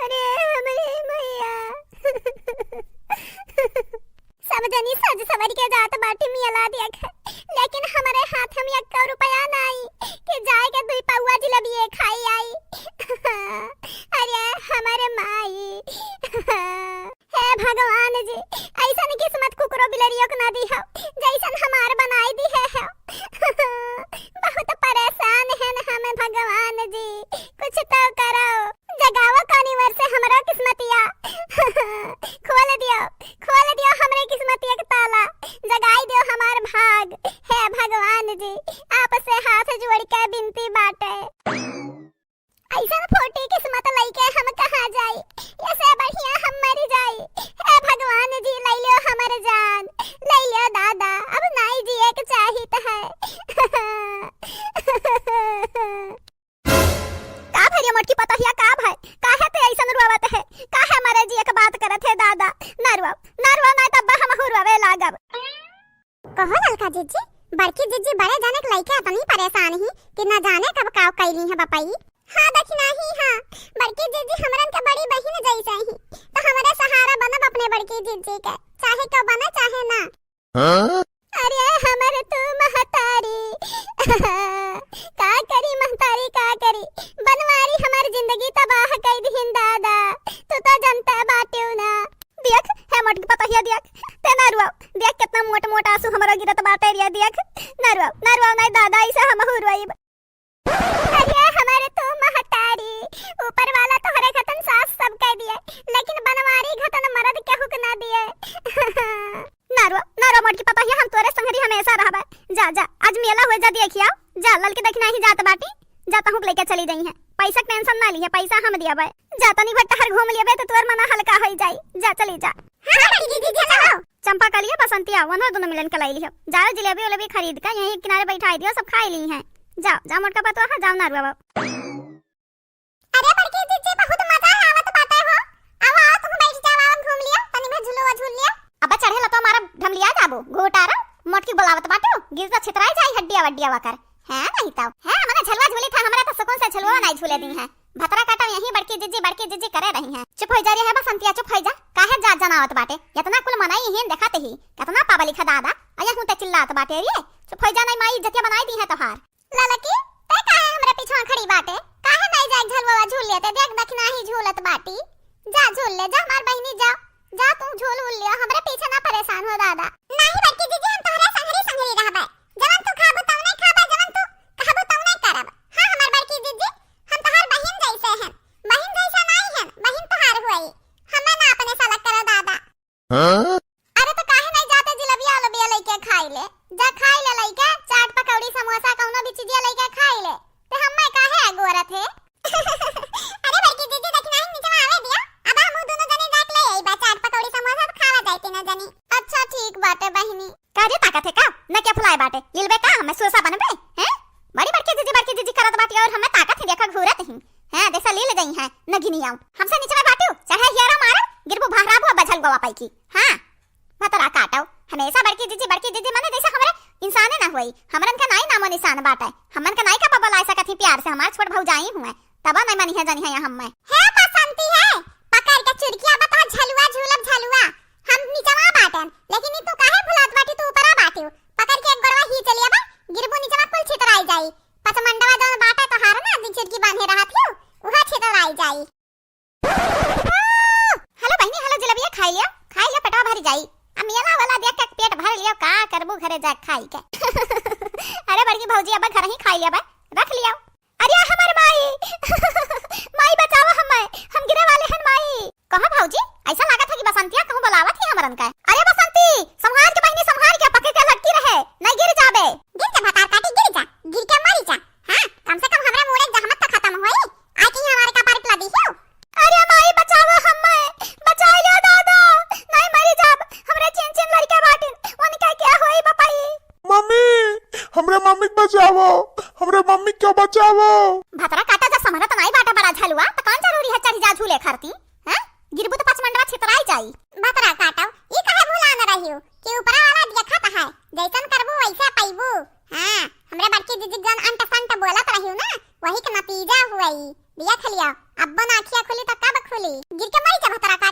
अरे हमारे मैया समझनी सज सवर के जात बाटी मिला दिया लेकिन हमारे हाथ में 1 रुपया नहीं कि जाए के 2 पौवा जिलेबी खाई आई। अरे हमारे माई हे भगवान जी ऐसा किस्मत कुकरो बिलरियो को ना दी हो जैसन हमार बनाई दी है। बहुत परेशान है ना हमें भगवान जी, कुछ तो करो, जगाओ कानीवर से हमारा किस्मतिया। खोल दियो हमरे किस्मतिया के ताला, जगाई दियो हमार भाग। हे भगवान जी आपसे हाथ जोड़ के विनती बाटे, ऐसा फोटी किस्मत लइके हम कहां जाई, ऐसे बढ़िया हम मर जाई। हे भगवान जी ले लियो हमर जान, ले लियो दादा, अब नहीं जिए के चाहित है। का भरिया मोटकी पता हिया का भाई काहे ते ऐसन रुआवत है, काहे मरे जिए के बात करत है दादा। नरवा नहीं तब हम हुरवे लागब। कहो ललका जीजी बड़की जीजी बड़े जाने के लइके इतनी परेशान ही कि ना जाने कब काव कैली है बपाई। हां दखना ही हां बड़की जीजी हमरन के बड़ी बहिन जैसे ही, तो हमारे सहारा बनब अपने बड़की जीजी के, चाहे कब बने चाहे ना। हां अरे हमर तू महतारी का करी महतारी का करी, बनवारी हमार जिंदगी तबाह कर दीन दादा, तू तो जनता बाटे ना। देख है मोट पता हिया देख ते नरवा देख कितना मोट आंसू हमरा गिरत बाटे रिया देख। नरवा नहीं दादा ऐसे हम हुरवाई। अरे हमारे तो महतारी ऊपर वाला तो हरे खतन सास सब कह दिए, लेकिन बनवारी खतन मर्द के हुक ना दिए। नरवा मोट की पता है हम तोरे संगरी हमेशा रहबे। जा आज मेला हो जा देखिया, जा लल के देखना ही जात बाटी, जाता हूं लेके चली गई है। पैसा टेंशन ना ली है, पैसा हम दियाबे, जाता नहीं भट्टा हर घूम लेबे तो तोर मना हल्का हो जाई। जा चली जा। हां दीदी चलो चंपा का लिए बसंतिया वनो दोनों मिलन के लाई लियो, जाओ जिलेबी उलेबी खरीद के यहीं किनारे बैठाई दियो, सब खाई ली हैं। जाओ मोटका पतो है, जाओ नरवा। अरे बड़की जीजी बहुत मजा आवत बाटे हो, आओ तुम बैठ जाओ, घूम लियो, तनी में झूलो झूल लियो। अब चढ़े ल तो हमारा ढमलिया जाबो घोटारा मोटकी बोलावत बाटो, गिरता छितराई जाई हड्डिया कर है नहीं ताऊ है मने झलवा झूली था, हमरा तो सुकून से झलवा नहीं झूले दी है। भतरा काटा यहीं बड़की जीजी करे रही है। चुप हो जा रही है बसंतिया, चुप हो जा, काहे जा जनावत बाटे, इतना कुल मनाई ही देखते ही कितना पाबा लिखा दादा अया हूं ते चिल्लात बाटे रे। चुप हो जा, नहीं माई इज्जतिया बनाई दी है तोहार। ललकी ते काहे हमरा पीछे खड़ी बाटे, काहे नहीं जा झलवा झूल लेते, देख दखना ही झूलत बाटी, जा झूल ले जा हमार बहिनी, जा तुम झूल लियो, हमरे पीछे ना परेशान हो दादा। नहीं बड़की जीजी हम तोहरे संगरी रहबे, जवन तू खाबो तौ नहीं खाबे, जवन तू कहबो तौ नहीं करब। हां हमार बड़की जीजी हम तोहार बहिन जैसे हैं, बहिन जैसा नहीं हैं, बहिन तोहार होई, हमें ना अपने सालक करो दादा। हां अरे तो काहे नहीं जाते जिलेबिया उलेबिया लेके खाई ले, जा खाई ले लइके, चाट पकौड़ी समोसा कौनो भी चीजिया लेके खाई ले, ते हमें काहे अगोरत है। अरे बड़की जीजी देखना ही नीचे आवे दिया, अब हम दोनों जने देख ले यही चाट पकौड़ी समोसा खावा जाते ना जनी। अच्छा ठीक बाटे बहिनी, काजे ताकत है का न क्या फुलाए बाटे लिलबे का हमें सोसा बनबे हैं। बड़ी बड़की जीजी करत बाटी और हमें ताकत है देखा घूरत ही हैं, जैसा लील गई है न घिनी आऊं हमसे नीचे में बाटू, चाहे हियारा मारो गिरबो भाराबो बझल गोवा पाई की। हां भतरा काटाओ हमेशा बड़की जीजी माने जैसा हमरे इंसान ना होई, हमरन का नाई नामो निशान बाटे, हमन का नाई का बाबा लाई सकत ही प्यार से, हमार छोट भौजाई हुए तब नहीं मानी है जानी है हम में है बसंती है पकड़ के चुड़किया बता झलुआ झूलब झलुआ हम नीचवा बाटन, लेकिन तू काहे भुलात बाटी, तू ऊपरा बाटी पकड़ के एक गड़वा ही चलिया बा, गिरबो नीचवा कुल छितराई जाई, पचमंडवा जौन बाटा तो हार ना दिन चुड़की बांधे रहत हो उहा छितराई जाई। हेलो बहनी हेलो जलेबिया खाई लियो पेटवा भर जाई, अब मेला वाला देख के पेट भर लियो, का करबू घरे जा खाई के। अरे बड़की भौजी अब घर ही खाई लिया बा, रख लियो। अरे हमार माई बचाओ हम गिरे वाले हैं माई। कहां भौजी ऐसा लागत है कि बसंतिया कहूं बुलावत है हमरन का। अरे बसंती संभाल के बहनी संभाल के, पके के लटकी रहे नहीं गिर जाबे, गिर जा भतार काटी गिर के मरी जा। हां कम से कम हमरा मोरे जहमत तो खत्म होई, आ की हमारे का पार पिला दी हो। अरे माई बचाओ हमें, बचाइयो दादा नहीं मरी जाब, हमरे चिन लड़के बाटिन उनका क्या होई बपाई। मम्मी हमरे मम्मी को बचाओ, हमरे मम्मी को बचाओ। भतरा काटा जा समझ तो नहीं बाटा बड़ा झलुआ तो कौन जरूरी है चढ़ी जा झूले खरती हैं, गिरबू तो पचमंडवा छितराई जाई। भतरा काटाओ ई काहे भुला न रहियो कि ऊपरा वाला देखत है, जैसन करबू वैसा पाइबू। हां हमरे बड़की जीजी जन अंट संट बोलत रहियो ना वही का नतीजा हुआ ई। बिया खलिया अब बन आखिया खुली त कब खुली गिर के मरी जा भतरा का